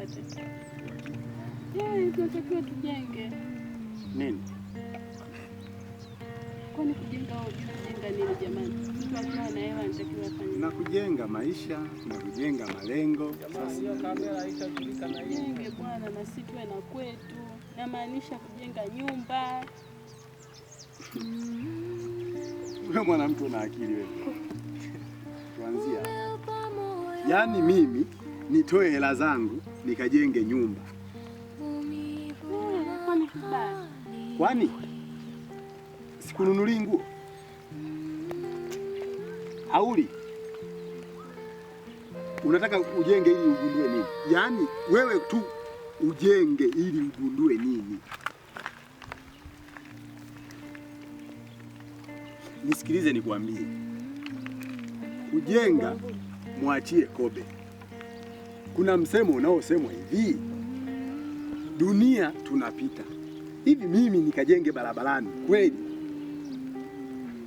tupate. Tunatakiwa tujenge. Nini? Kwani kujenga nini jamani? Mtu akiwa na hela anatakiwa afanye. Na kujenga maisha, na kujenga malengo. Sasa hiyo kamera haitajulikana hiyo. Jenge bwana, na sisi tuwe na kwetu. Namaanisha kujenga nyumba. Wewe mwanamke una akili wewe. Tuanzia. Yaani mimi nitoe hela zangu nikajenge nyumba. Kwani kibaya? Kwani sikununuli nguo? Hauli. Unataka ujenge ili ugundue nini? Yaani wewe tu ujenge ili ugundue nini? Nisikilize nikwambie. Kujenga mwachie kobe. Kuna msemo unaosemwa hivi, dunia tunapita. Hivi mimi nikajenge barabarani kweli?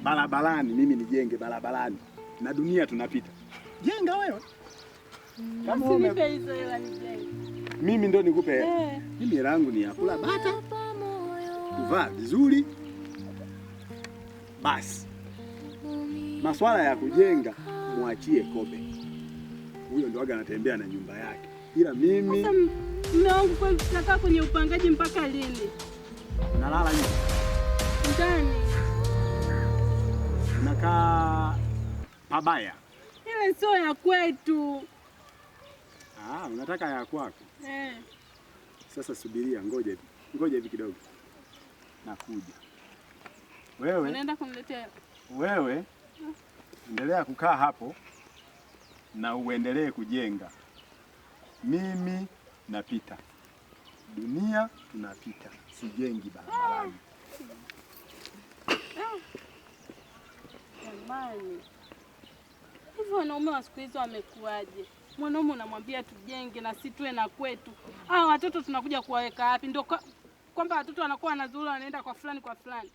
Barabarani mimi nijenge barabarani na dunia tunapita. Jenga wewe. Kama unipe hizo hela nijenge. Mimi ndo nikupe hela. Mimi hela yangu ni ya kula bata, kuvaa vizuri. Basi. Maswala ya kujenga mwachie kobe. Huyo ndo aga anatembea na nyumba yake. Ila mimi sasa mume wangu kwani tutakaa kwenye upangaji mpaka lini? Nalala nje. Ndani. Nakaa pabaya. Ile sio ya kwetu. Unataka ya kwako? Eh. Sasa subiria, ngoja hivi kidogo. Nakuja. Wewe unaenda kuniletea? Wewe endelea kukaa hapo na uendelee kujenga. Mimi napita. Dunia tunapita. Sijengi barabarani. Jamani. Hivi wanaume wa siku hizo wamekuaje? Mwanaume unamwambia tujenge na si tuwe na kwetu. Watoto tunakuja kuwaweka wapi? Ndio kwamba watoto wanakuwa wanazurura wanaenda kwa fulani kwa fulani.